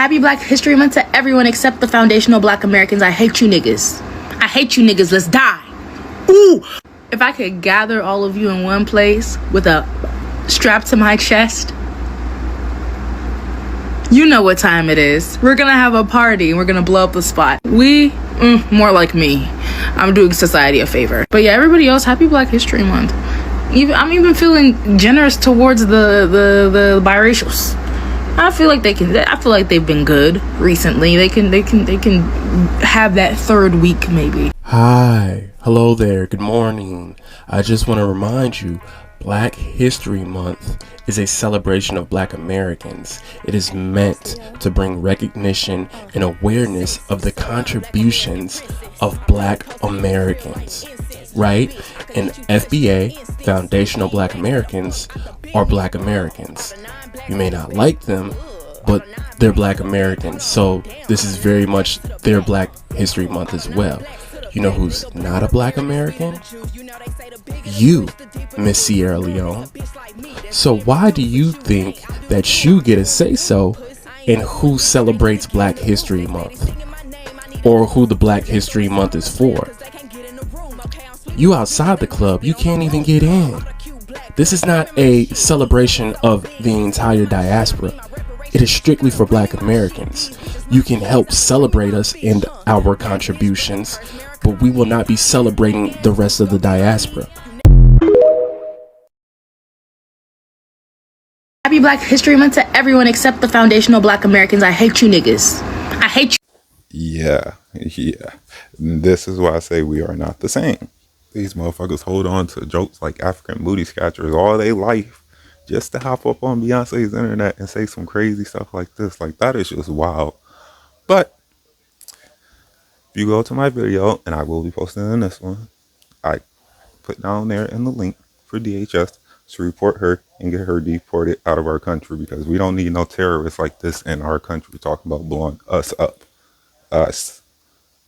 Happy Black History Month to everyone except the foundational Black Americans. I hate you niggas. I hate you niggas. Let's die. Ooh. If I could gather all of you in one place with a strap to my chest, you know what time it is. We're gonna have a party and we're gonna blow up the spot. More like me. I'm doing society a favor. But yeah, everybody else, happy Black History Month. I'm even feeling generous towards the biracials. I feel like they've been good recently. They can have that third week maybe. Hi, hello there, good morning. I just want to remind you, Black History Month is a celebration of Black Americans. It is meant to bring recognition and awareness of the contributions of Black Americans, right? And FBA, Foundational Black Americans, are Black Americans. You may not like them, but they're Black Americans. So this is very much their Black History Month as well. You know who's not a Black American? You, Miss Sierra Leone. So why do you think that you get a say-so in who celebrates Black History Month? Or who the Black History Month is for? You outside the club, you can't even get in. This is not a celebration of the entire diaspora. It is strictly for Black Americans. You can help celebrate us and our contributions, but we will not be celebrating the rest of the diaspora. Happy Black History Month to everyone except the foundational Black Americans. I hate you niggas. I hate you. Yeah. This is why I say we are not the same. These motherfuckers hold on to jokes like African booty scratchers all their life just to hop up on Beyonce's internet and say some crazy stuff like this. Like, that is just wild. But if you go to my video, and I will be posting in this one, I put down there in the link for DHS to report her and get her deported out of our country, because we don't need no terrorists like this in our country talking about blowing us up. Us,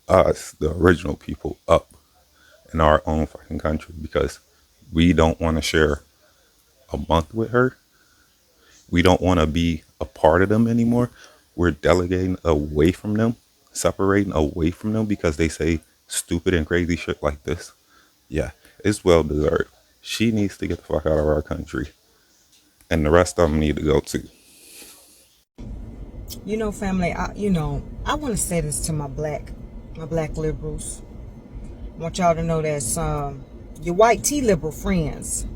the original people, up in our own fucking country, because we don't want to share a month with her. We don't want to be a part of them anymore. We're delegating away from them, separating away from them because they say stupid and crazy shit like this. Yeah, it's well deserved. She needs to get the fuck out of our country, and the rest of them need to go too. You know, family, I want to say this to my black liberals. I want y'all to know that your white tea liberal friends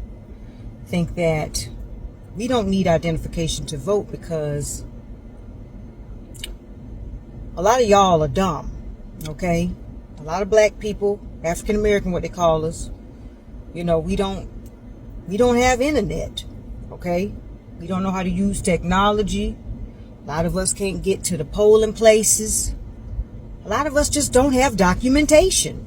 think that we don't need identification to vote because a lot of y'all are dumb, okay? A lot of black people, African American, what they call us, we don't have internet, okay? We don't know how to use technology. A lot of us can't get to the polling places. A lot of us just don't have documentation,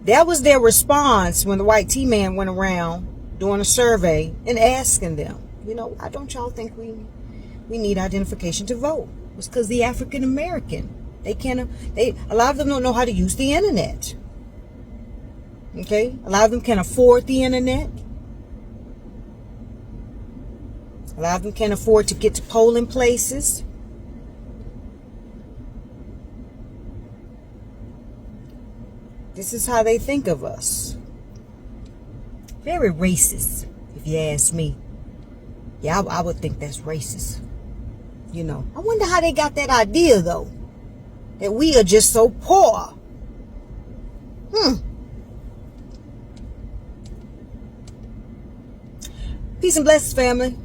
That was their response when the white tea man went around doing a survey and asking them, why don't y'all think we need identification to vote? It's because the African American, a lot of them don't know how to use the internet. Okay? A lot of them can't afford the internet. A lot of them can't afford to get to polling places. This is how they think of us. Very racist, if you ask me. Yeah, I would think that's racist. I wonder how they got that idea, though, that we are just so poor. Peace and blessings, family.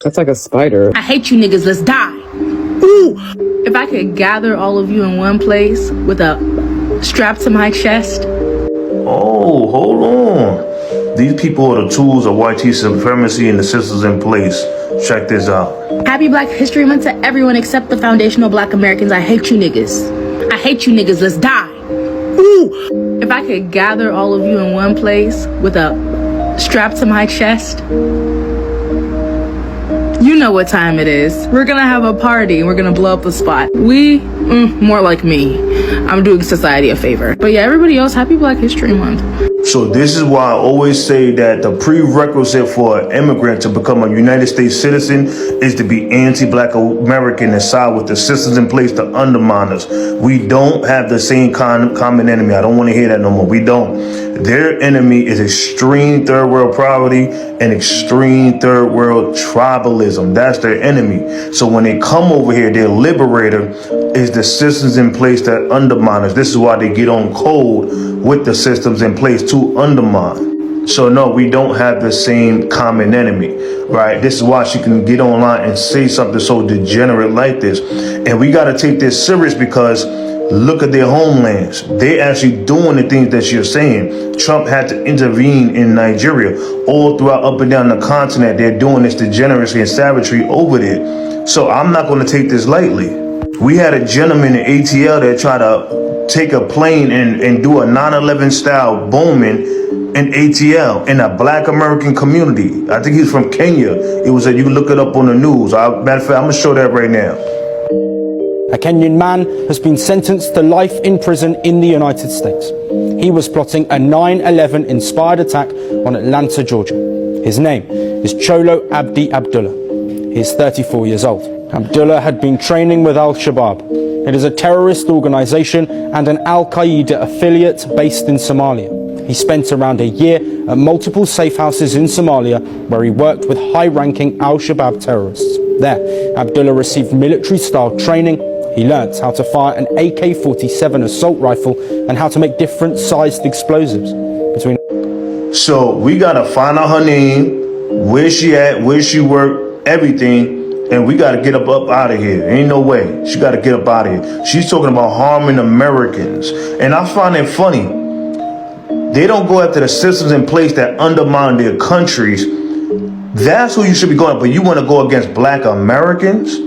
That's like a spider. I hate you niggas. Let's die. Ooh. If I could gather all of you in one place with a strap to my chest. Oh, hold on. These people are the tools of white supremacy and the systems in place. Check this out. Happy Black History Month to everyone except the foundational Black Americans. I hate you niggas. I hate you niggas. Let's die. Ooh. If I could gather all of you in one place with a strap to my chest. You know what time it is. We're gonna have a party and we're gonna blow up the spot. More like me. I'm doing society a favor. But yeah, everybody else, happy Black History Month. So this is why I always say that the prerequisite for an immigrant to become a United States citizen is to be anti-Black American and side with the systems in place to undermine us. We don't have the same common enemy. I don't want to hear that no more. We don't. Their enemy is extreme third world poverty and extreme third world tribalism. That's their enemy. So when they come over here, their liberator is the systems in place that undermine us. This is why they get on cold with the systems in place to undermine. So no, we don't have the same common enemy, right? This is why she can get online and say something so degenerate like this. And we got to take this serious because look at their homelands. They're actually doing the things that you're saying. Trump had to intervene in Nigeria. All throughout up and down the continent, they're doing this degeneracy and savagery over there. So I'm not going to take this lightly. We had a gentleman in ATL that tried to take a plane and do a 9/11 style bombing in ATL in a Black American community. I think he's from Kenya. It was you can look it up on the news. Matter of fact, I'm going to show that right now. A Kenyan man has been sentenced to life in prison in the United States. He was plotting a 9/11 inspired attack on Atlanta, Georgia. His name is Cholo Abdi Abdullah. He is 34 years old. Abdullah had been training with Al-Shabaab. It is a terrorist organization and an Al-Qaeda affiliate based in Somalia. He spent around a year at multiple safe houses in Somalia where he worked with high-ranking Al-Shabaab terrorists. There, Abdullah received military-style training. He learnt how to fire an AK-47 assault rifle and how to make different sized explosives. So we gotta find out her name, where she at, where she worked, everything, and we gotta get up out of here. Ain't no way. She gotta get up out of here. She's talking about harming Americans. And I find it funny. They don't go after the systems in place that undermine their countries. That's who you should be going. But you want to go against Black Americans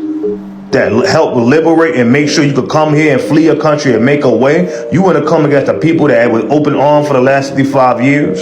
that help liberate and make sure you could come here and flee your country and make a way. You want to come against the people that with open arms for the last 55 years.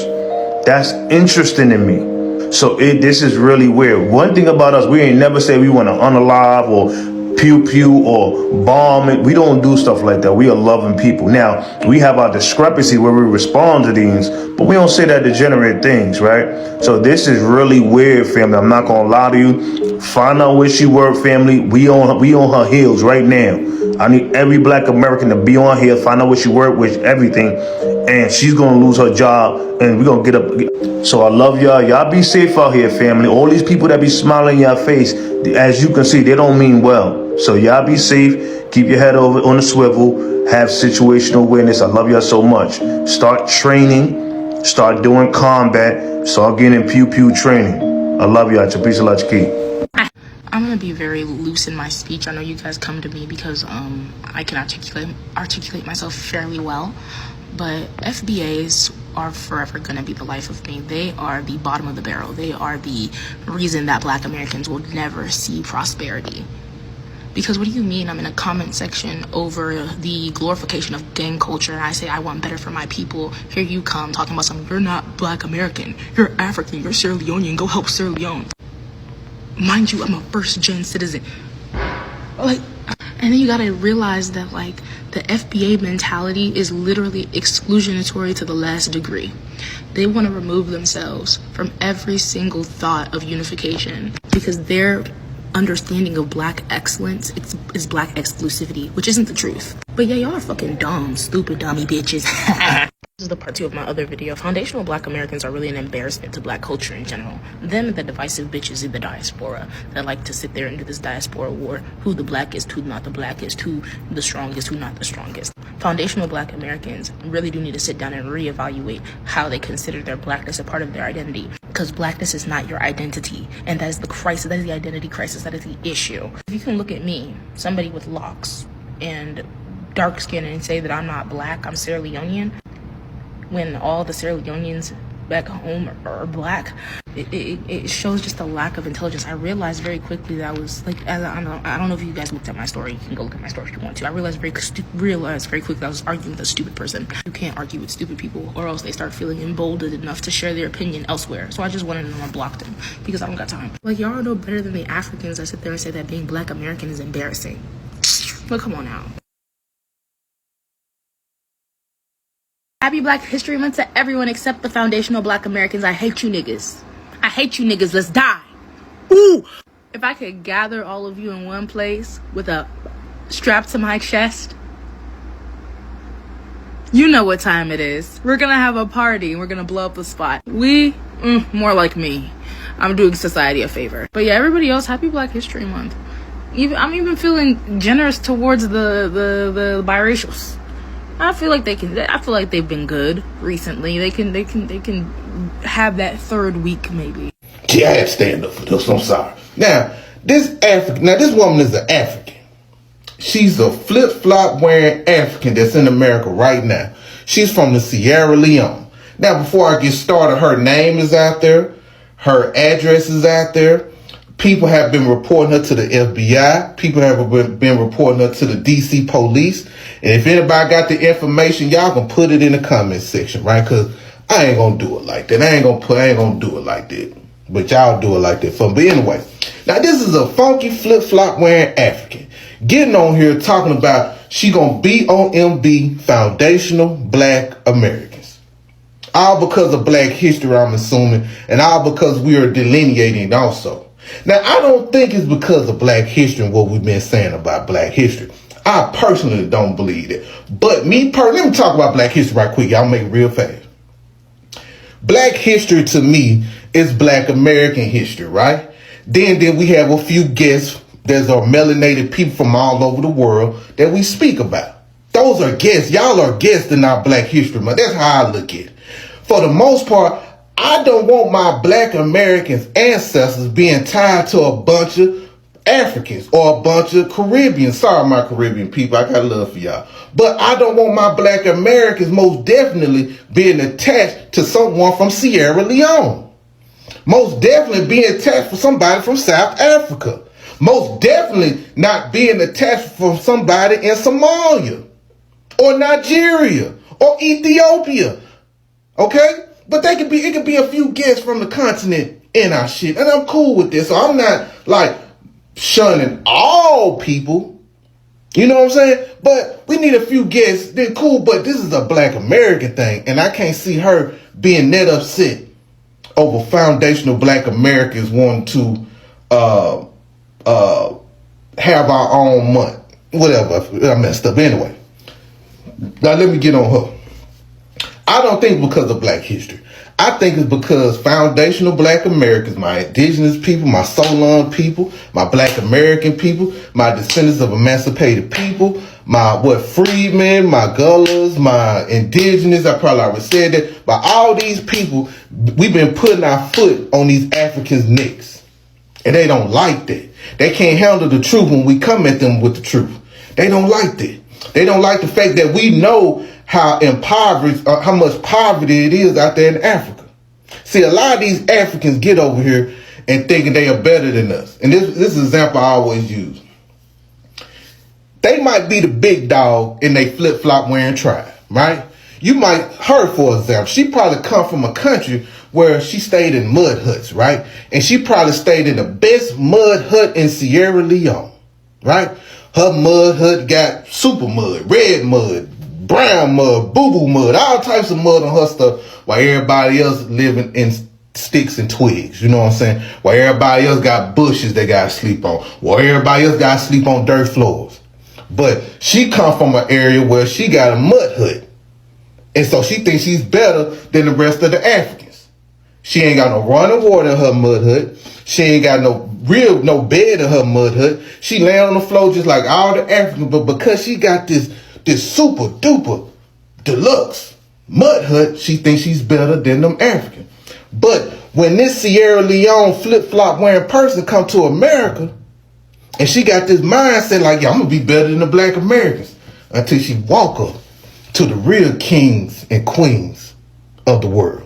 That's interesting to me. So this is really weird. One thing about us, we ain't never say we want to unalive or pew pew or bomb it. We don't do stuff like that. We are loving people. Now, we have our discrepancy where we respond to these, but we don't say that degenerate things, right? So this is really weird, family. I'm not gonna lie to you. Find out where she worked, family. We on her heels right now. I need every Black American to be on here, find out where she worked with, everything, and she's gonna lose her job, and we're gonna get up. So I love y'all. Y'all be safe out here, family. All these people that be smiling in your face, as you can see, they don't mean well. So y'all be safe. Keep your head over on the swivel. Have situational awareness. I love y'all so much. Start training. Start doing combat. Start getting pew-pew training. I love y'all. Peace and love, key. I'm gonna be very loose in my speech. I know you guys come to me because I can articulate myself fairly well, but FBAs are forever gonna be the life of me. They are the bottom of the barrel. They are the reason that Black Americans will never see prosperity. Because what do you mean I'm in a comment section over the glorification of gang culture and I say I want better for my people? Here you come talking about something. You're not Black American. You're African. You're Sierra Leonean. Go help Sierra Leone. Mind you, I'm a first-gen citizen. Like, and then you gotta realize that, like, the FBA mentality is literally exclusionatory to the last degree. They want to remove themselves from every single thought of unification because their understanding of Black excellence is Black exclusivity, which isn't the truth. But yeah, y'all are fucking dumb, stupid, dummy bitches. This is the part 2 of my other video. Foundational Black Americans are really an embarrassment to Black culture in general. Them and the divisive bitches in the diaspora that like to sit there and do this diaspora war. Who the blackest, who not the blackest, who the strongest, who not the strongest. Foundational Black Americans really do need to sit down and reevaluate how they consider their Blackness a part of their identity. Because Blackness is not your identity. And that is the crisis, that is the identity crisis, that is the issue. If you can look at me, somebody with locks and dark skin, and say that I'm not Black, I'm Sierra Leonean, when all the Sierra Leoneans back home are Black, it shows just a lack of intelligence. I realized very quickly that I was like, I don't know if you guys looked at my story. You can go look at my story if you want to. I realized very quickly I was arguing with a stupid person. You can't argue with stupid people, or else they start feeling emboldened enough to share their opinion elsewhere. So I just went in and blocked them because I don't got time. Like, y'all know better than the Africans that sit there and say that being Black American is embarrassing. But come on now. Happy Black History Month to everyone except the foundational Black Americans. I hate you niggas. I hate you niggas. Let's die. Ooh. If I could gather all of you in one place with a strap to my chest, you know what time it is. We're gonna have a party and we're gonna blow up the spot. More like me. I'm doing society a favor. But yeah, everybody else, happy Black History Month. I'm even feeling generous towards the biracials. I feel like they've been good recently. They can have that third week maybe. Gee, I had to stand up for this. I'm sorry. Now, this woman is an African. She's a flip-flop wearing African that's in America right now. She's from the Sierra Leone. Now, before I get started, her name is out there. Her address is out there. People have been reporting her to the FBI. People have been reporting her to the DC police. And if anybody got the information, y'all can put it in the comment section, right? Because I ain't going to do it like that. I ain't going to do it like that. But y'all do it like that for me. But anyway, now this is a funky flip-flop wearing African getting on here talking about she going to be on MB Foundational Black Americans. All because of Black history, I'm assuming, and all because we are delineating also. Now, I don't think it's because of Black history and what we've been saying about Black history. I personally don't believe it. But let me talk about Black history right quick. Y'all make it real fast. Black history to me is Black American history, right? Then we have a few guests. There's our melanated people from all over the world that we speak about. Those are guests. Y'all are guests in our Black history month. That's how I look at it. For the most part, I don't want my Black Americans ancestors being tied to a bunch of Africans or a bunch of Caribbeans. Sorry, my Caribbean people, I got love for y'all. But I don't want my Black Americans most definitely being attached to someone from Sierra Leone. Most definitely being attached for somebody from South Africa. Most definitely not being attached from somebody in Somalia or Nigeria or Ethiopia. Okay? But it could be a few guests from the continent in our shit. And I'm cool with this. So I'm not like shunning all people. You know what I'm saying? But we need a few guests. They're cool, but this is a Black American thing. And I can't see her being that upset over foundational Black Americans wanting to have our own month. Whatever. I messed up. Anyway. Now let me get on her. I don't think because of Black history. I think it's because foundational Black Americans, my indigenous people, my Solon people, my Black American people, my descendants of emancipated people, my freedmen, my gullahs, my indigenous, I probably already said that, but all these people, we've been putting our foot on these Africans' necks. And they don't like that. They can't handle the truth when we come at them with the truth. They don't like that. They don't like the fact that we know how impoverished, how much poverty it is out there in Africa. See, a lot of these Africans get over here and thinking they are better than us. And this is an example I always use. They might be the big dog in they flip-flop wearing tribe, right? You might, her for example, she probably come from a country where she stayed in mud huts, right? And she probably stayed in the best mud hut in Sierra Leone, right? Her mud hut got super mud, red mud, brown mud, boo-boo mud, all types of mud on her stuff, while everybody else living in sticks and twigs, you know what I'm saying? While everybody else got bushes they gotta sleep on, while everybody else gotta sleep on dirt floors. But she come from an area where she got a mud hut. And so she thinks she's better than the rest of the Africans. She ain't got no running water in her mud hut. She ain't got no bed in her mud hut. She lay on the floor just like all the Africans, but because she got this super duper deluxe mud hut, she thinks she's better than them Africans. But when this Sierra Leone flip-flop wearing person come to America, and she got this mindset like, yeah, I'm gonna be better than the Black Americans, until she walk up to the real kings and queens of the world.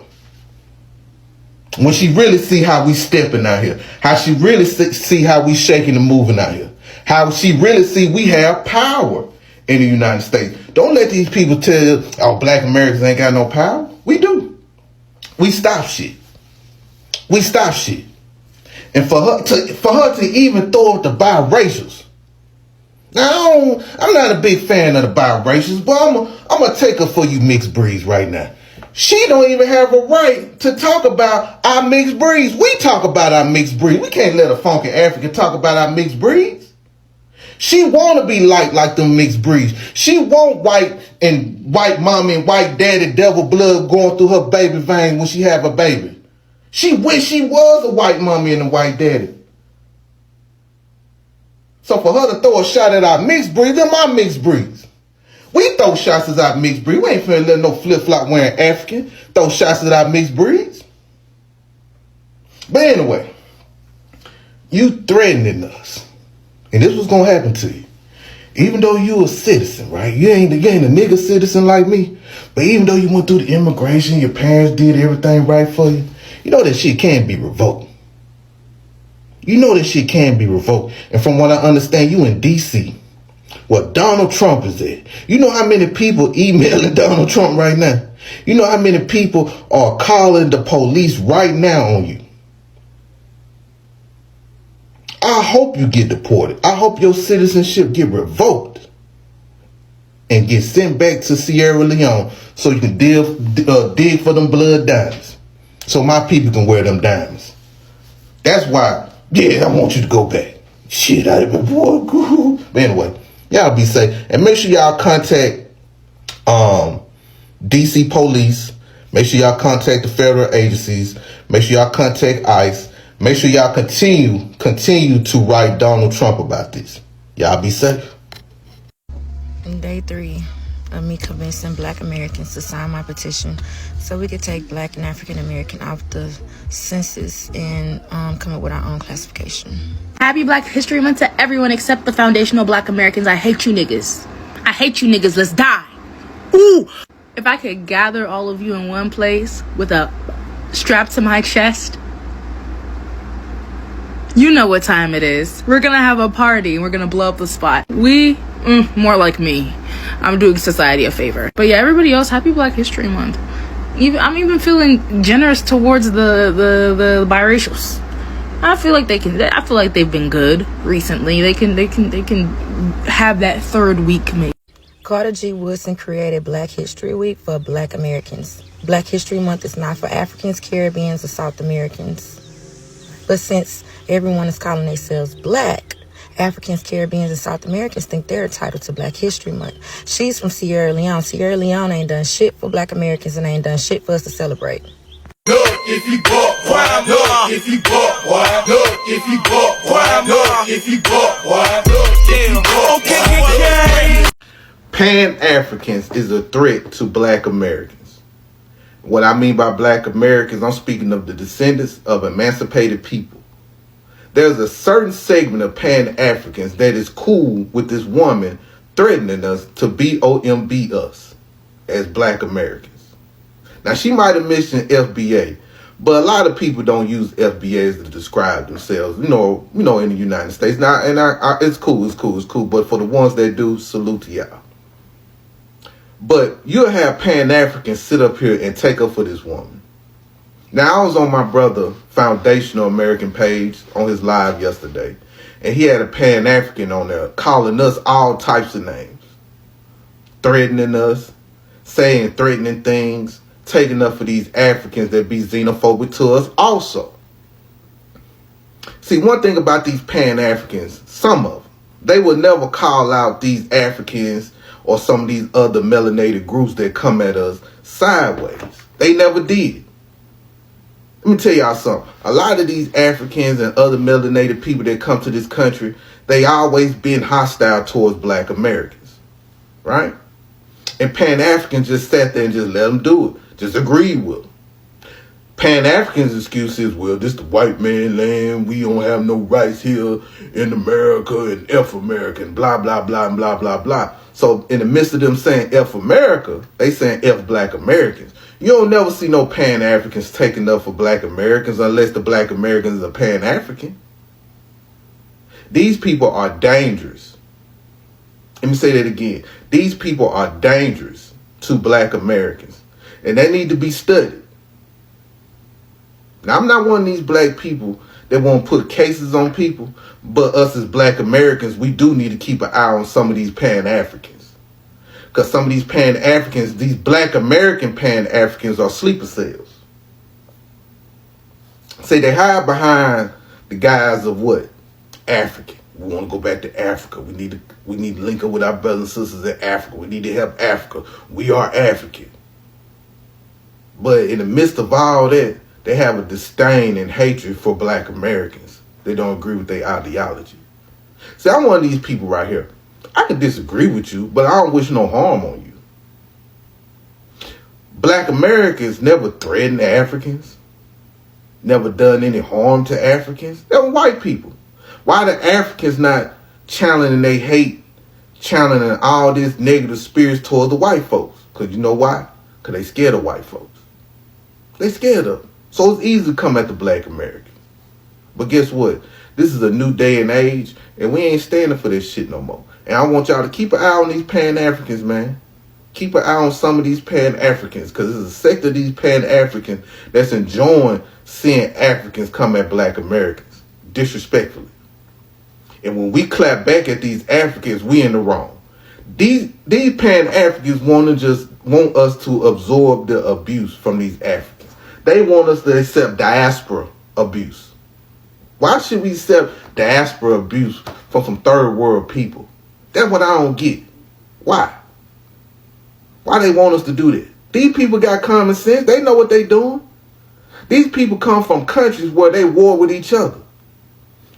When she really see how we stepping out here, how she really see how we shaking and moving out here, how she really see we have power in the United States. Don't let these people tell you, oh, Black Americans ain't got no power. We do. We stop shit. We stop shit. And for her to even throw up the biracials, Now, I'm not a big fan of the biracials, but I'm gonna take her for you mixed breeds right now. She don't even have a right to talk about our mixed breeds. We talk about our mixed breeds. We can't let a funky African talk about our mixed breeds. She want to be like them mixed breeds. She want white mommy and white daddy devil blood going through her baby vein when she have a baby. She wish she was a white mommy and a white daddy. So for her to throw a shot at our mixed breeds, them our mixed breeds. We throw shots at our mixed breeds. We ain't finna let no flip-flop wearing African throw shots at our mixed breeds. But anyway, you threatening us. And this was gonna happen to you. Even though you a citizen, right? You ain't a nigga citizen like me. But even though you went through the immigration, your parents did everything right for you, you know that shit can be revoked. You know that shit can be revoked. And from what I understand, you in D.C., where Donald Trump is at. You know how many people emailing Donald Trump right now? You know how many people are calling the police right now on you? I hope you get deported. I hope your citizenship get revoked and get sent back to Sierra Leone so you can dig for them blood diamonds. So my people can wear them diamonds. That's why, yeah, I want you to go back. Shit, I done been boy. But anyway, y'all be safe. And make sure y'all contact DC police. Make sure y'all contact the federal agencies. Make sure y'all contact ICE. Make sure y'all continue to write Donald Trump about this. Y'all be safe. Day 3 of me convincing Black Americans to sign my petition so we could take Black and African American off the census and come up with our own classification. Happy Black History Month to everyone except the foundational Black Americans. I hate you niggas. I hate you niggas. Let's die. Ooh. If I could gather all of you in one place with a strap to my chest, you know what time it is. We're gonna have a party. We're gonna blow up the spot. More like me. I'm doing society a favor. But yeah, everybody else, happy Black History Month. I'm even feeling generous towards the biracials. I feel like they've been good recently. They can have that third week maybe. Carter G. Woodson created Black History Week for Black Americans. Black History Month is not for Africans, Caribbeans, or South Americans. But since everyone is calling themselves Black, Africans, Caribbeans, and South Americans think they're entitled to Black History Month. She's from Sierra Leone. Sierra Leone ain't done shit for Black Americans and ain't done shit for us to celebrate. Look, if you bought wine, look, if you bought wine, look, if you bought wine, look, if you bought wine, look, if you bought wine. Pan-Africans is a threat to Black Americans. What I mean by Black Americans, I'm speaking of the descendants of emancipated people. There's a certain segment of Pan-Africans that is cool with this woman threatening us to BOMB us as Black Americans. Now, she might have mentioned FBA, but a lot of people don't use FBAs to describe themselves, you know, in the United States. Now, and it's cool. But for the ones that do, salute to y'all. But you'll have Pan-Africans sit up here and take up for this woman. Now, I was on my brother Foundational American page on his live yesterday, and he had a Pan-African on there calling us all types of names, threatening us, saying threatening things, taking up for these Africans that be xenophobic to us also. See, one thing about these Pan-Africans, some of them, they will never call out these Africans or some of these other melanated groups that come at us sideways. They never did. Let me tell y'all something. A lot of these Africans and other melanated people that come to this country, they always been hostile towards Black Americans, right? And Pan-Africans just sat there and just let them do it. Just agreed with them. Pan-Africans' excuse is, well, this the white man land. We don't have no rights here in America and F America and blah, blah, blah, and blah, blah, blah. So in the midst of them saying F America, they saying F Black Americans. You don't never see no Pan-Africans taking up for Black Americans unless the Black Americans are Pan-African. These people are dangerous. Let me say that again. These people are dangerous to Black Americans. And they need to be studied. Now, I'm not one of these Black people They won't put cases on people. But us as black Americans, we do need to keep an eye on some of these Pan-Africans. Because some of these Pan-Africans, these black American Pan-Africans are sleeper cells. Say they hide behind the guise of what? African. We want to go back to Africa. We need to link up with our brothers and sisters in Africa. We need to help Africa. We are African. But in the midst of all that, they have a disdain and hatred for black Americans. They don't agree with their ideology. See, I'm one of these people right here. I can disagree with you, but I don't wish no harm on you. Black Americans never threatened Africans. Never done any harm to Africans. They were white people. Why the Africans not channeling they hate, channeling all this negative spirits towards the white folks? Because you know why? Because they scared of white folks. They scared of them. So it's easy to come at the black American. But guess what? This is a new day and age, and we ain't standing for this shit no more. And I want y'all to keep an eye on these Pan-Africans, man. Keep an eye on some of these Pan-Africans, because there's a sect of these Pan-Africans that's enjoying seeing Africans come at black Americans disrespectfully. And when we clap back at these Africans, we in the wrong. These Pan-Africans want us to absorb the abuse from these Africans. They want us to accept diaspora abuse. Why should we accept diaspora abuse from some third world people? That's what I don't get. Why? Why they want us to do that? These people got common sense. They know what they doing. These people come from countries where they war with each other.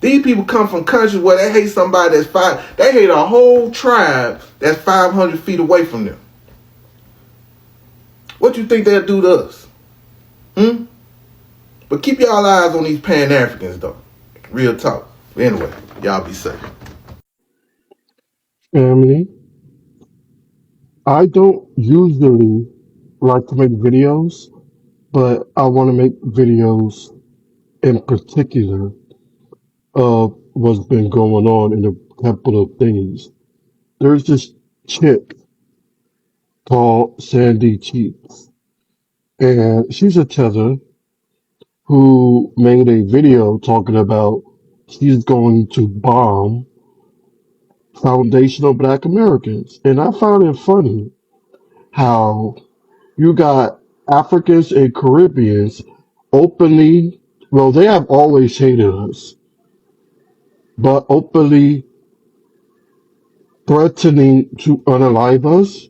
These people come from countries where they hate somebody they hate a whole tribe that's 500 feet away from them. What you think they'll do to us? But keep y'all eyes on these Pan-Africans though. Real talk. Anyway, y'all be safe. Family, I don't usually like to make videos, but I want to make videos in particular of what's been going on in a couple of things. There's this chick called Sandy Cheeks, and she's a tether who made a video talking about she's going to bomb foundational black Americans. And I found it funny how you got Africans and Caribbeans openly, well, they have always hated us, but openly threatening to unalive us,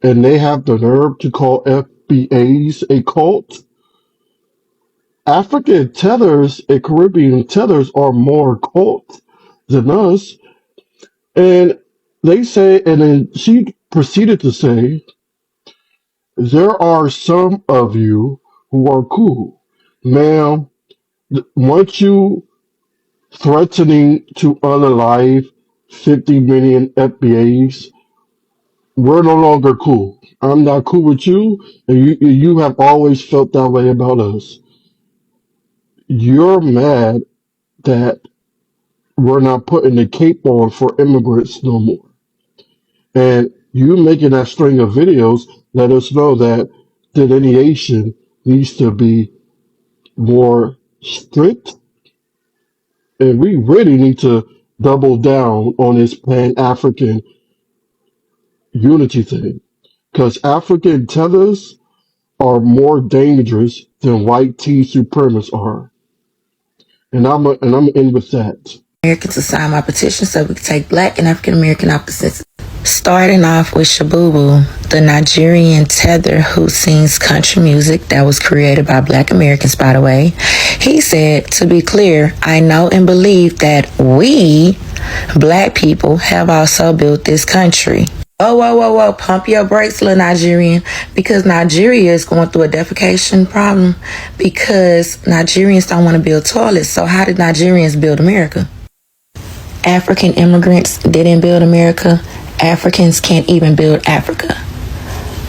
and they have the nerve to call FBAs a cult. African tethers and Caribbean tethers are more cult than us. And they say, and then she proceeded to say, there are some of you who are cool. Ma'am, once you threatening to unalive 50 million FBAs, we're no longer cool. I'm not cool with you, and you have always felt that way about us. You're mad that we're not putting the cape on for immigrants no more. And you making that string of videos let us know that delineation needs to be more strict, and we really need to double down on this Pan-African unity thing, because African tethers are more dangerous than white tea supremacists are. And I'm in with that. Americans to sign my petition so we can take black and African American opposites. Starting off with Shabubu, the Nigerian tether who sings country music that was created by black Americans, by the way. He said, to be clear, I know and believe that we, black people, have also built this country. Whoa, pump your brakes, little Nigerian, because Nigeria is going through a defecation problem because Nigerians don't want to build toilets. So how did Nigerians build America? African immigrants didn't build America. Africans can't even build Africa.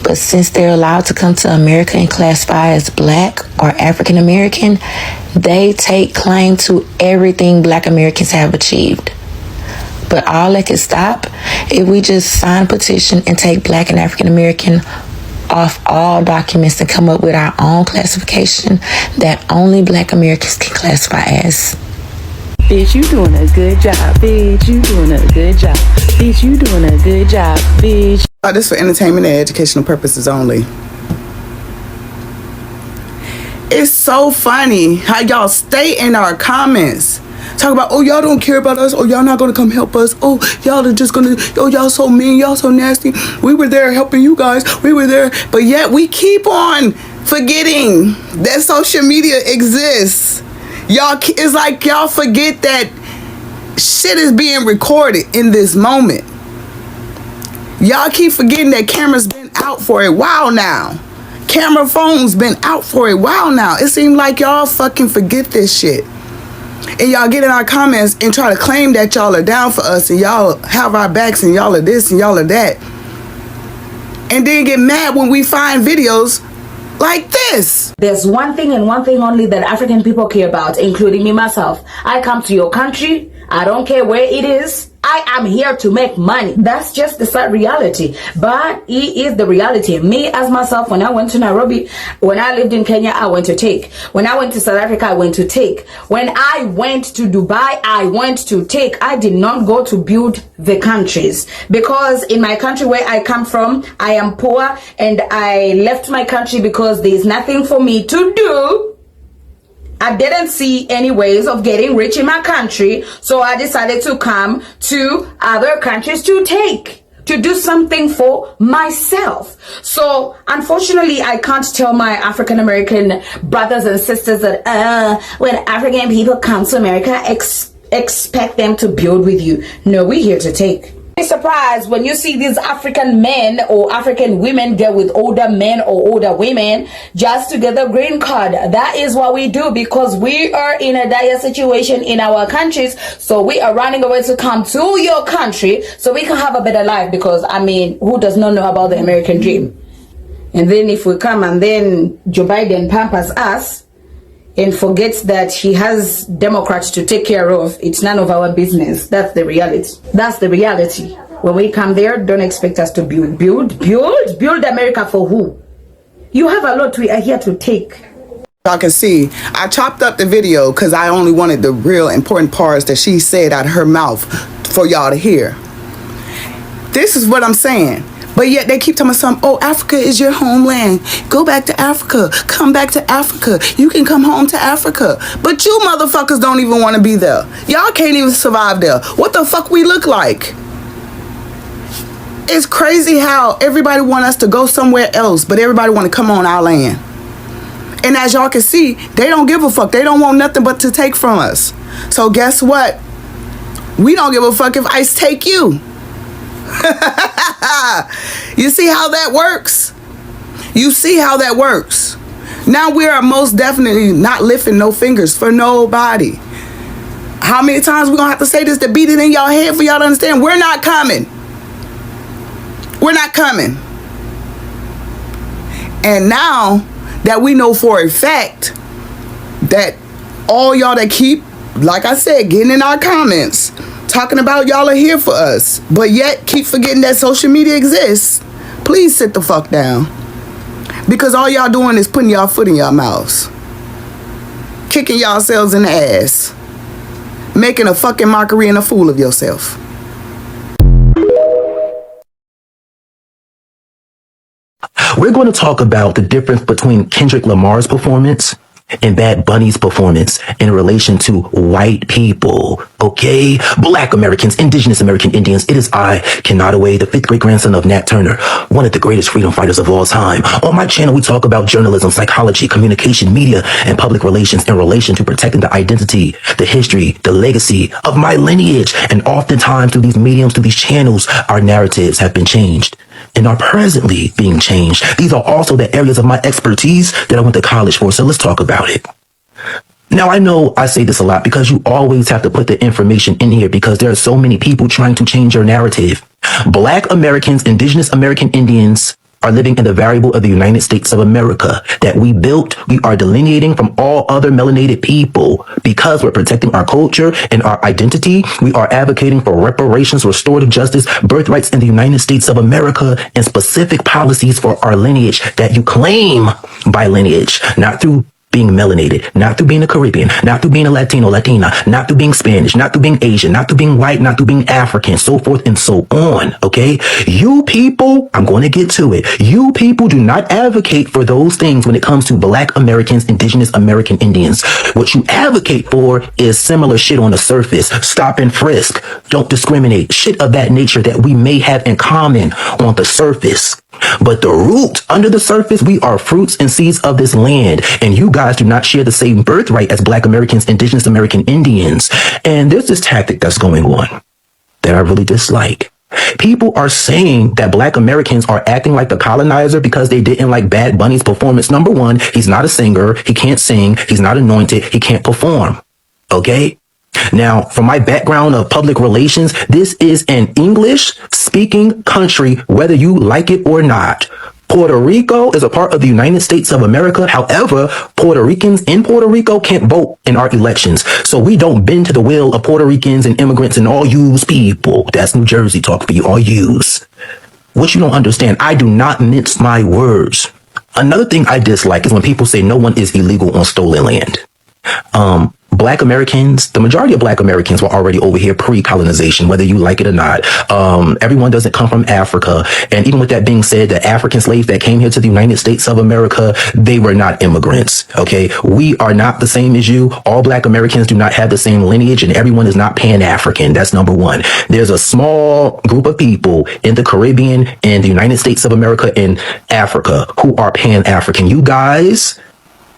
But since they're allowed to come to America and classify as black or African American, they take claim to everything black Americans have achieved. But all that could stop if we just sign a petition and take black and African American off all documents and come up with our own classification that only black Americans can classify as. Bitch, you doing a good job. Bitch, you doing a good job. Bitch, you doing a good job. Bitch. This for entertainment and educational purposes only. It's so funny how y'all stay in our comments. Talk about, oh, y'all don't care about us. Oh, y'all not going to come help us. Oh, y'all are just going to, oh, y'all so mean. Y'all so nasty. We were there helping you guys. We were there. But yet we keep on forgetting that social media exists. Y'all, it's like y'all forget that shit is being recorded in this moment. Y'all keep forgetting that camera's been out for a while now. Camera phones been out for a while now. It seems like y'all fucking forget this shit. And y'all get in our comments and try to claim that y'all are down for us and y'all have our backs and y'all are this and y'all are that. And then get mad when we find videos like this. There's one thing and one thing only that African people care about, including me myself. I come to your country. I don't care where it is. I am here to make money. That's just the sad reality. But it is the reality. Me as myself, when I went to Nairobi, when I lived in Kenya, I went to take. When I went to South Africa, I went to take. When I went to Dubai, I went to take. I did not go to build the countries. Because in my country where I come from, I am poor and I left my country because there is nothing for me to do. I didn't see any ways of getting rich in my country, so I decided to come to other countries to do something for myself. So unfortunately, I can't tell my African American brothers and sisters that when African people come to America, expect them to build with you. No, we're here to take. Be surprised when you see these African men or African women get with older men or older women just to get the green card. That is what we do because we are in a dire situation in our countries. So we are running away to come to your country so we can have a better life because, I mean, who does not know about the American dream? And then if we come and then Joe Biden pampers us and forgets that he has Democrats to take care of, it's none of our business. That's the reality. That's the reality. When we come there, don't expect us to build America for who? You have a lot we are here to take. Y'all can see, I chopped up the video because I only wanted the real important parts that she said out of her mouth for y'all to hear. This is what I'm saying. But yet they keep telling me something, oh, Africa is your homeland. Go back to Africa. Come back to Africa. You can come home to Africa. But you motherfuckers don't even want to be there. Y'all can't even survive there. What the fuck we look like? It's crazy how everybody want us to go somewhere else, but everybody want to come on our land. And as y'all can see, they don't give a fuck. They don't want nothing but to take from us. So guess what? We don't give a fuck if ICE take you. You see how that works? You see how that works? Now we are most definitely not lifting no fingers for nobody. How many times we gonna have to say this to beat it in y'all head for y'all to understand? We're not coming. We're not coming. And now that we know for a fact that all y'all that keep, like I said, getting in our comments, talking about y'all are here for us, but yet keep forgetting that social media exists, please sit the fuck down. Because all y'all doing is putting y'all foot in y'all mouths. Kicking yourselves in the ass. Making a fucking mockery and a fool of yourself. We're going to talk about the difference between Kendrick Lamar's performance and Bad Bunny's performance in relation to white people, okay? Black Americans, Indigenous American Indians. It is I, Kenadaway, the 5th great grandson of Nat Turner, one of the greatest freedom fighters of all time. On my channel, we talk about journalism, psychology, communication, media, and public relations in relation to protecting the identity, the history, the legacy of my lineage. And oftentimes through these mediums, through these channels, our narratives have been changed and are presently being changed. These are also the areas of my expertise that I went to college for, so let's talk about it. Now, I know I say this a lot because you always have to put the information in here because there are so many people trying to change your narrative. Black Americans, Indigenous American Indians are living in the variable of the United States of America that we built. We are delineating from all other melanated people because we're protecting our culture and our identity. We are advocating for reparations, restorative justice, birthrights in the United States of America, and specific policies for our lineage that you claim by lineage, not through being melanated, not through being a Caribbean, not through being a Latino, Latina, not through being Spanish, not through being Asian, not through being white, not through being African, so forth and so on, okay? You people, I'm going to get to it. You people do not advocate for those things when it comes to Black Americans, Indigenous American Indians. What you advocate for is similar shit on the surface. Stop and frisk. Don't discriminate. Shit of that nature that we may have in common on the surface. But the root, under the surface, we are fruits and seeds of this land. And you guys do not share the same birthright as Black Americans, Indigenous American Indians. And there's this tactic that's going on that I really dislike. People are saying that Black Americans are acting like the colonizer because they didn't like Bad Bunny's performance. Number one, he's not a singer. He can't sing. He's not anointed. He can't perform. Okay? Now, from my background of public relations, this is an English-speaking country, whether you like it or not. Puerto Rico is a part of the United States of America. However, Puerto Ricans in Puerto Rico can't vote in our elections. So we don't bend to the will of Puerto Ricans and immigrants and all yous people. That's New Jersey talk for you, all yous. What you don't understand, I do not mince my words. Another thing I dislike is when people say no one is illegal on stolen land. Black Americans, the majority of Black Americans were already over here pre-colonization, whether you like it or not. Everyone doesn't come from Africa. And even with that being said, the African slaves that came here to the United States of America, they were not immigrants. Okay. We are not the same as you. All Black Americans do not have the same lineage, and everyone is not Pan-African. That's number one. There's a small group of people in the Caribbean and the United States of America and Africa who are Pan-African. You guys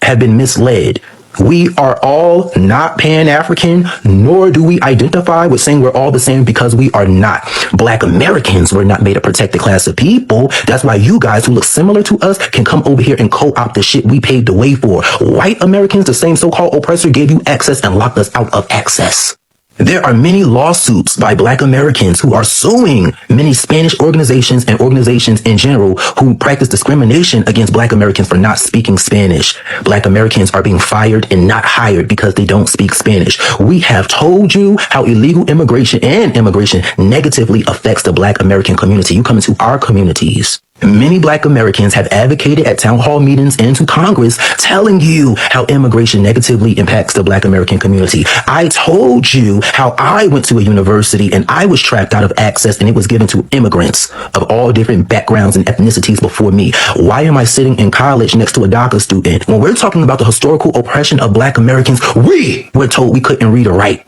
have been misled. We are all not Pan-African, nor do we identify with saying we're all the same, because we are not. Black Americans were not made a protected class of people. That's why you guys who look similar to us can come over here and co-opt the shit we paved the way for. White Americans, the same so-called oppressor, gave you access and locked us out of access. There are many lawsuits by Black Americans who are suing many Spanish organizations and organizations in general who practice discrimination against Black Americans for not speaking Spanish. Black Americans are being fired and not hired because they don't speak Spanish. We have told you how illegal immigration and immigration negatively affects the Black American community. You come into our communities. Many Black Americans have advocated at town hall meetings and to Congress telling you how immigration negatively impacts the Black American community. I told you how I went to a university and I was trapped out of access and it was given to immigrants of all different backgrounds and ethnicities before me. Why am I sitting in college next to a DACA student? When we're talking about the historical oppression of Black Americans, we were told we couldn't read or write.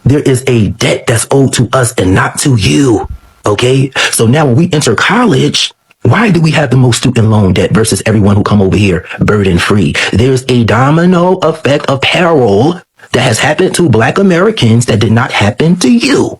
There is a debt that's owed to us and not to you. Okay? So now when we enter college, why do we have the most student loan debt versus everyone who come over here burden free? There's a domino effect of peril that has happened to Black Americans that did not happen to you.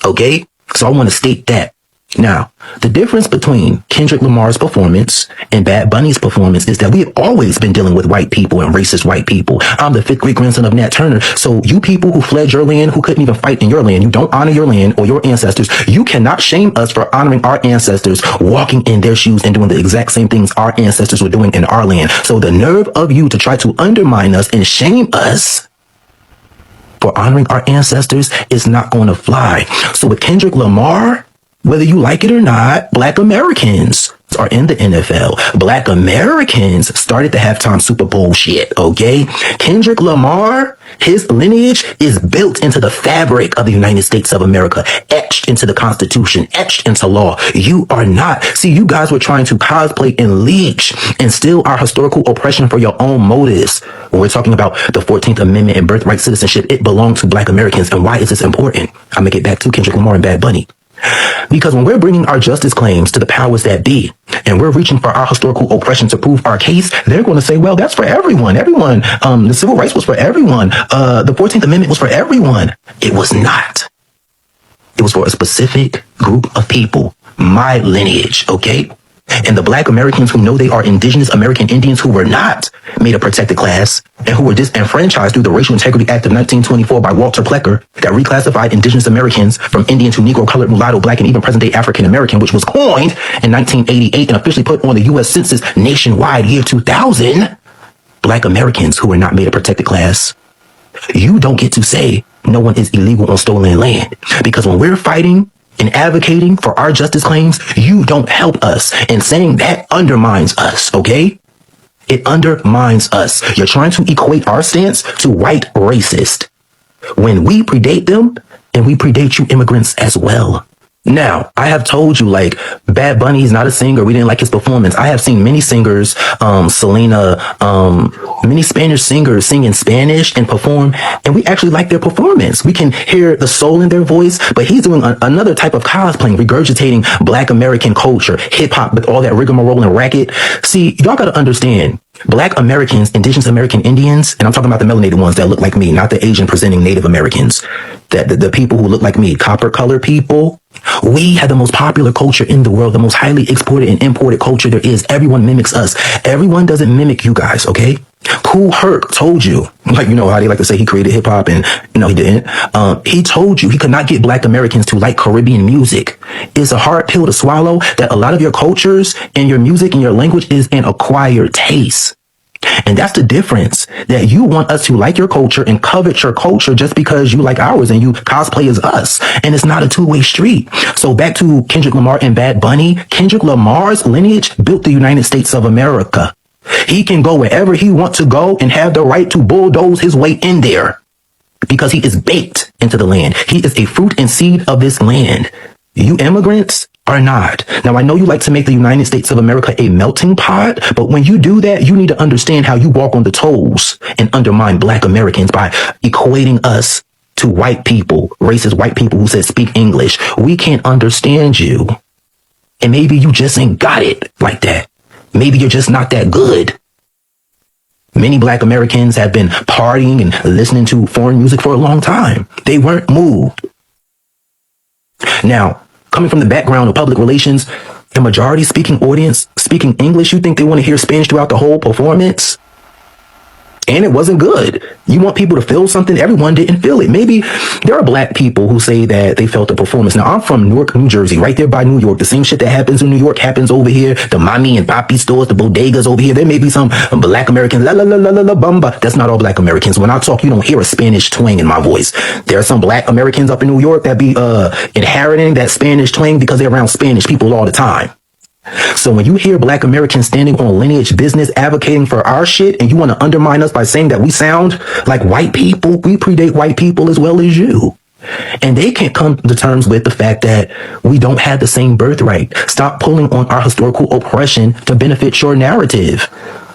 Okay? So I want to state that. Now, the difference between Kendrick Lamar's performance and Bad Bunny's performance is that we have always been dealing with white people and racist white people. I'm the 5th great grandson of Nat Turner. So you people who fled your land, who couldn't even fight in your land, you don't honor your land or your ancestors, you cannot shame us for honoring our ancestors, walking in their shoes and doing the exact same things our ancestors were doing in our land. So the nerve of you to try to undermine us and shame us for honoring our ancestors is not going to fly. So with Kendrick Lamar, whether you like it or not, Black Americans are in the NFL. Black Americans started the halftime Super Bowl shit, okay? Kendrick Lamar, his lineage is built into the fabric of the United States of America, etched into the Constitution, etched into law. You are not. See, you guys were trying to cosplay and leech and steal our historical oppression for your own motives. When we're talking about the 14th Amendment and birthright citizenship, it belongs to Black Americans. And why is this important? I'm gonna get back to Kendrick Lamar and Bad Bunny. Because when we're bringing our justice claims to the powers that be, and we're reaching for our historical oppression to prove our case, they're going to say, well, that's for everyone. Everyone. The civil rights was for everyone. The 14th Amendment was for everyone. It was not. It was for a specific group of people. My lineage, okay? And the Black Americans who know they are Indigenous American Indians who were not made a protected class and who were disenfranchised through the Racial Integrity Act of 1924 by Walter Plecker that reclassified Indigenous Americans from Indian to Negro, colored, mulatto, Black, and even present-day African American, which was coined in 1988 and officially put on the U.S. Census nationwide year 2000. Black Americans who were not made a protected class. You don't get to say no one is illegal on stolen land, because when we're fighting and advocating for our justice claims, you don't help us, and saying that undermines us, okay? It undermines us. You're trying to equate our stance to white racist when we predate them and we predate you immigrants as well. Now, I have told you, like, Bad Bunny is not a singer. We didn't like his performance. I have seen many singers, Selena, many Spanish singers sing in Spanish and perform, and we actually like their performance. We can hear the soul in their voice, but he's doing another type of cosplaying, regurgitating Black American culture, hip hop with all that rigmarole and racket. See, y'all gotta understand, Black Americans, Indigenous American Indians, and I'm talking about the melanated ones that look like me, not the Asian presenting Native Americans, that the people who look like me, copper colored people. We have the most popular culture in the world, the most highly exported and imported culture there is. Everyone mimics us. Everyone doesn't mimic you guys, okay? Kool Herc told you, like, you know how they like to say he created hip hop, and no, he didn't. He told you he could not get Black Americans to like Caribbean music. It's a hard pill to swallow that a lot of your cultures and your music and your language is an acquired taste. And that's the difference, that you want us to like your culture and covet your culture just because you like ours and you cosplay as us. And it's not a two-way street. So back to Kendrick Lamar and Bad Bunny. Kendrick Lamar's lineage built the United States of America. He can go wherever he wants to go and have the right to bulldoze his way in there because he is baked into the land. He is a fruit and seed of this land. You immigrants are not. Now, I know you like to make the United States of America a melting pot, but when you do that, you need to understand how you walk on the toes and undermine Black Americans by equating us to white people, racist white people who said speak English. We can't understand you. And maybe you just ain't got it like that. Maybe you're just not that good. Many Black Americans have been partying and listening to foreign music for a long time. They weren't moved. Now, coming from the background of public relations, the majority speaking audience speaking English, you think they want to hear Spanish throughout the whole performance? And it wasn't good. You want people to feel something. Everyone didn't feel it. Maybe there are Black people who say that they felt the performance. Now, I'm from Newark, New Jersey, right there by New York. The same shit that happens in New York happens over here. The mommy and papi stores, the bodegas over here. There may be some Black Americans, la la la la la la bamba. That's not all Black Americans. When I talk, you don't hear a Spanish twang in my voice. There are some Black Americans up in New York that be inheriting that Spanish twang because they're around Spanish people all the time. So when you hear Black Americans standing on Lineage business advocating for our shit and you want to undermine us by saying that we sound like white people, we predate white people as well as you. And they can't come to terms with the fact that we don't have the same birthright. Stop pulling on our historical oppression to benefit your narrative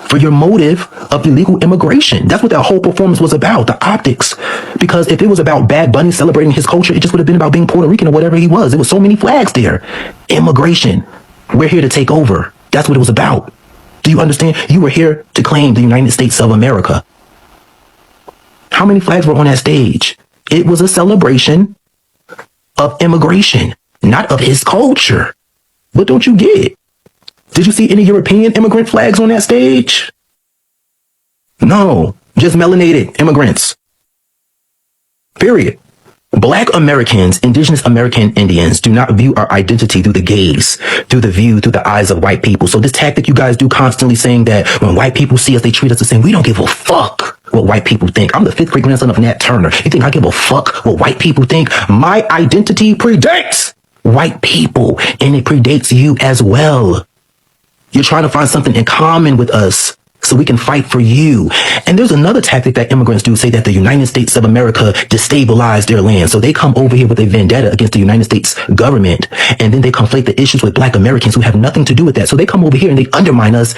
for your motive of illegal immigration. That's what that whole performance was about, the optics. Because if it was about Bad Bunny celebrating his culture, it just would have been about being Puerto Rican or whatever he was. There was so many flags there. Immigration. We're here to take over. That's what it was about. Do you understand? You were here to claim the United States of America. How many flags were on that stage? It was a celebration of immigration, not of his culture. What don't you get? Did you see any European immigrant flags on that stage? No, just melanated immigrants. Period. Black Americans, Indigenous American Indians, do not view our identity through the gaze, through the eyes of white people. So this tactic you guys do constantly saying that when white people see us, they treat us the same. We don't give a fuck what white people think. I'm the 5th great grandson of Nat Turner. You think I give a fuck what white people think? My identity predates white people, and it predates you as well. You're trying to find something in common with us so we can fight for you. And there's another tactic that immigrants do, say that the United States of America destabilized their land. So they come over here with a vendetta against the United States government, and then they conflate the issues with Black Americans who have nothing to do with that. So they come over here and they undermine us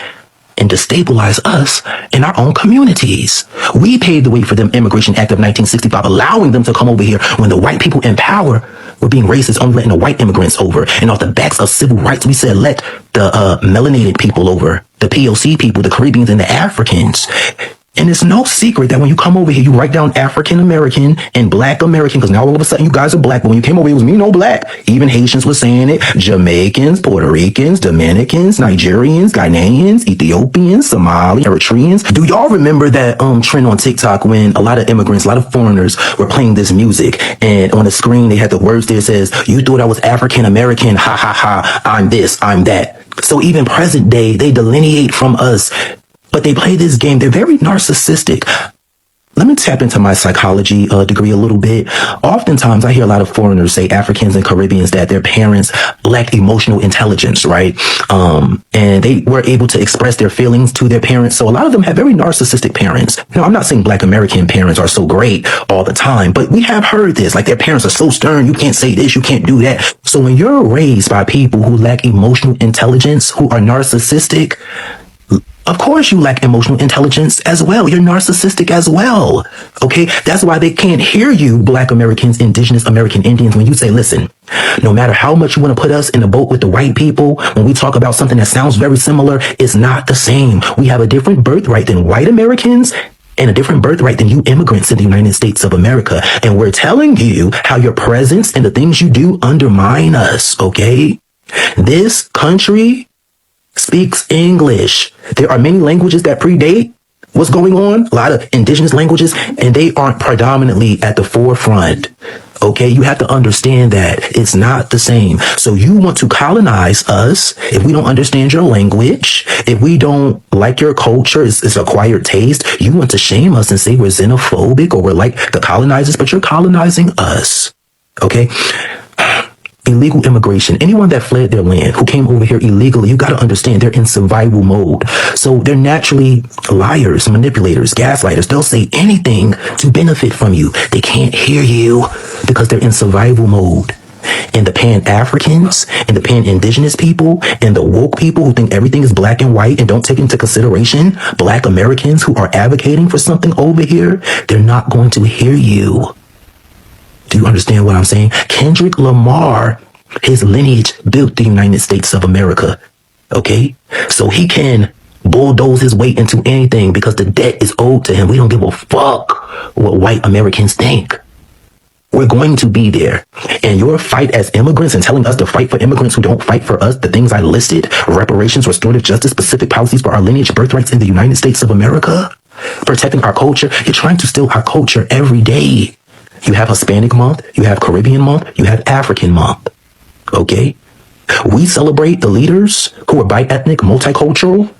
and destabilize us in our own communities. We paved the way for them Immigration Act of 1965, allowing them to come over here when the white people in power were being racist, only letting the white immigrants over. And off the backs of civil rights, we said, let the melanated people over, the POC people, the Caribbeans and the Africans. And it's no secret that when you come over here, you write down African American and Black American, because now all of a sudden you guys are Black. But when you came over here, it was me, no Black. Even Haitians were saying it. Jamaicans, Puerto Ricans, Dominicans, Nigerians, Ghanaians, Ethiopians, Somali, Eritreans. Do y'all remember that trend on TikTok when a lot of immigrants, a lot of foreigners were playing this music, and on the screen they had the words there that says, "You thought I was African American, ha ha ha, I'm this, I'm that." So even present day, they delineate from us. But they play this game. They're very narcissistic. let me tap into my psychology degree a little bit. Oftentimes, I hear a lot of foreigners say, Africans and Caribbeans, that their parents lack emotional intelligence, right? And they were able to express their feelings to their parents. So a lot of them have very narcissistic parents. You know, I'm not saying Black American parents are so great all the time, but we have heard this, like their parents are so stern, you can't say this, you can't do that. So when you're raised by people who lack emotional intelligence, who are narcissistic, of course you lack emotional intelligence as well. You're narcissistic as well. Okay? That's why they can't hear you, Black Americans, Indigenous American Indians, when you say, listen, no matter how much you want to put us in a boat with the white people, when we talk about something that sounds very similar, it's not the same. We have a different birthright than white Americans and a different birthright than you immigrants in the United States of America. And we're telling you how your presence and the things you do undermine us, okay? This country speaks English. There are many languages that predate what's going on, a lot of indigenous languages, and they aren't predominantly at the forefront. Okay, you have to understand that it's not the same. So you want to colonize us if we don't understand your language, if we don't like your culture, it's acquired taste. You want to shame us and say we're xenophobic or we're like the colonizers, but you're colonizing us. Okay? Illegal immigration. Anyone that fled their land, who came over here illegally, you got to understand they're in survival mode. So they're naturally liars, manipulators, gaslighters. They'll say anything to benefit from you. They can't hear you because they're in survival mode. And the Pan-Africans and the Pan-Indigenous people and the woke people who think everything is black and white and don't take into consideration Black Americans who are advocating for something over here, they're not going to hear you. Do you understand what I'm saying? Kendrick Lamar, his lineage built the United States of America. Okay? So he can bulldoze his way into anything because the debt is owed to him. We don't give a fuck what white Americans think. We're going to be there. And your fight as immigrants and telling us to fight for immigrants who don't fight for us, the things I listed, reparations, restorative justice, specific policies for our lineage, birthrights in the United States of America, protecting our culture, you're trying to steal our culture every day. You have Hispanic month, you have Caribbean month, you have African month. Okay? We celebrate the leaders who are bi-ethnic, multicultural,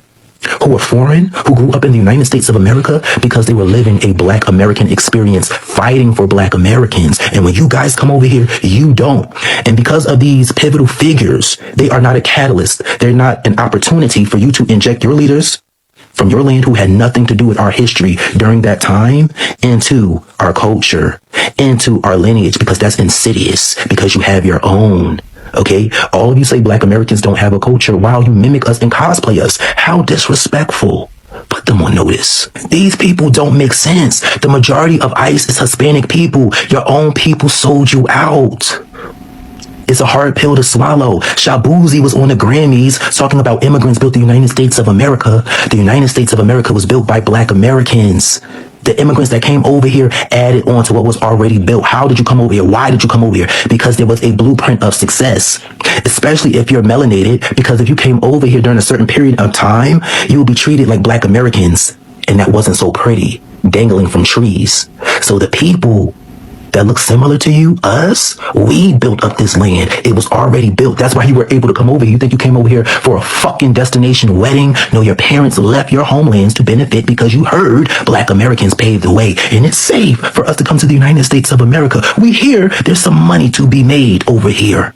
who are foreign, who grew up in the United States of America because they were living a Black American experience, fighting for Black Americans. And when you guys come over here, you don't. And because of these pivotal figures, they are not a catalyst. They're not an opportunity for you to inject your leaders from your land who had nothing to do with our history during that time into our culture, into our lineage, because that's insidious, because you have your own. Okay? All of you say Black Americans don't have a culture while you mimic us and cosplay us. How disrespectful. Put them on notice. These people don't make sense. The majority of ICE is Hispanic people. Your own people sold you out. It's a hard pill to swallow. Shabuzi was on the Grammys talking about immigrants built the United States of America. The United States of America was built by Black Americans. The immigrants that came over here added on to what was already built. How did you come over here? Why did you come over here? Because there was a blueprint of success, especially if you're melanated, because if you came over here during a certain period of time, you will be treated like Black Americans. And that wasn't so pretty, dangling from trees. So the people that look similar to you, us, we built up this land. It was already built. That's why you were able to come over here. You think you came over here for a fucking destination wedding? No, your parents left your homelands to benefit because you heard Black Americans paved the way. And it's safe for us to come to the United States of America. We hear there's some money to be made over here.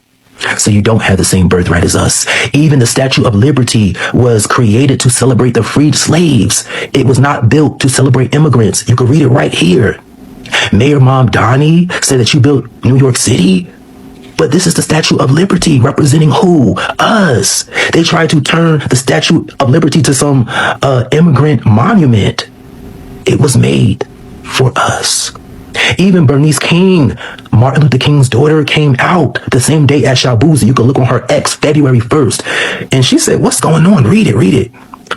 So you don't have the same birthright as us. Even the Statue of Liberty was created to celebrate the freed slaves. It was not built to celebrate immigrants. You can read it right here. Mayor Mamdani said that you built New York City, but this is the Statue of Liberty representing who? Us. They tried to turn the Statue of Liberty to some immigrant monument. It was made for us. Even Bernice King, Martin Luther King's daughter, came out the same day as Shabuzi. You can look on her X, February 1st. And she said, what's going on? Read it.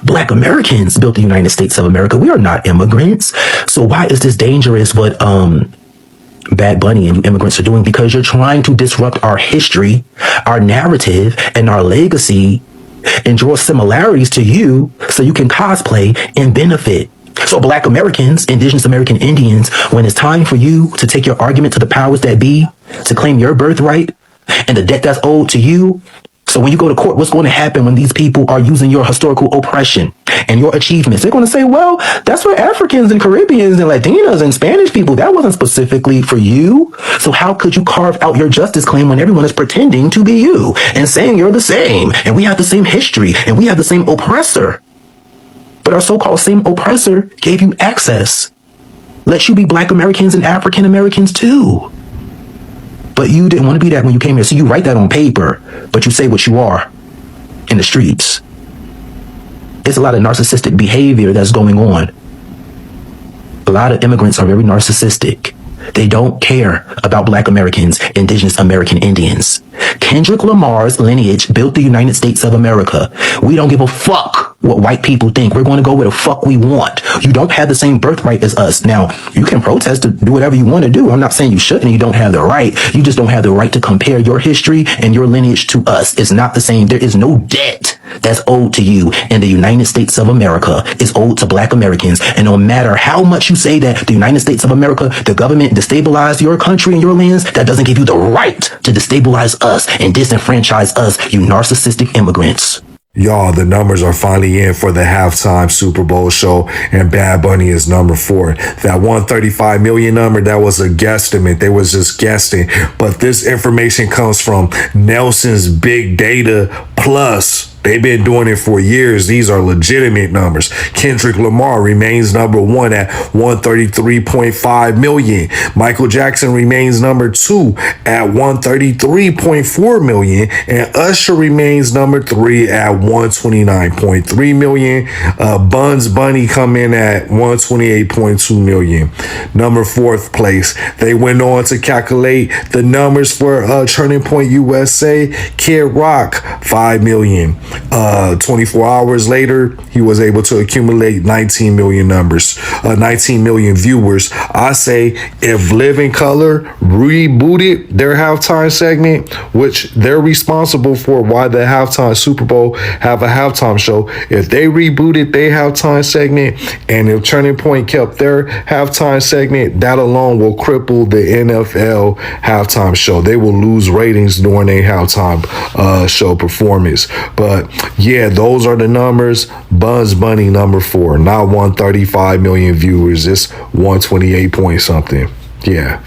Black Americans built the United States of America. We are not immigrants. So why is this dangerous what Bad Bunny and you immigrants are doing? Because you're trying to disrupt our history, our narrative, and our legacy, and draw similarities to you so you can cosplay and benefit. So Black Americans, Indigenous American Indians, when it's time for you to take your argument to the powers that be, to claim your birthright and the debt that's owed to you, So when you go to court, what's going to happen when these people are using your historical oppression and your achievements? They're going to say, well, that's for Africans and Caribbeans and Latinos and Spanish people. That wasn't specifically for you. So how could you carve out your justice claim when everyone is pretending to be you and saying you're the same and we have the same history and we have the same oppressor? But our so-called same oppressor gave you access, let you be Black Americans and African Americans too. But you didn't want to be that when you came here. So you write that on paper, but you say what you are in the streets. There's a lot of narcissistic behavior that's going on. A lot of immigrants are very narcissistic. They don't care about Black Americans, Indigenous American Indians. Kendrick Lamar's Lineage built the United States of America. We don't give a fuck what white people think. We're going to go where the fuck we want. You don't have the same birthright as us. Now, you can protest to do whatever you want to do. I'm not saying you shouldn't. You don't have the right. You just don't have the right to compare your history and your lineage to us. It's not the same. There is no debt that's owed to you in the United States of America is owed to Black Americans. And no matter how much you say that the United States of America, the government destabilized your country and your lands, that doesn't give you the right to destabilize us and disenfranchise us, you narcissistic immigrants. Y'all, the numbers are finally in for the halftime Super Bowl show, and Bad Bunny is number 4. That 135 million number, that was a guesstimate. They was just guessing. But this information comes from Nelson's Big Data Plus. They've been doing it for years. These are legitimate numbers. Kendrick Lamar remains number 1 at 133.5 million. Michael Jackson remains number 2 at 133.4 million. And Usher remains number 3 at 129.3 million. Buns Bunny come in at 128.2 million. Number 4th place. They went on to calculate the numbers for Turning Point USA. Kid Rock, 5 million. 24 hours later, he was able to accumulate 19 million numbers, 19 million viewers. I say if Living Color rebooted their halftime segment, which they're responsible for why the halftime Super Bowl have a halftime show, if they rebooted their halftime segment and if Turning Point kept their halftime segment, that alone will cripple the NFL halftime show. They will lose ratings during their halftime show performance. But yeah, those are the numbers. Buns Bunny number 4, not 135 million viewers. It's 128 point something. Yeah.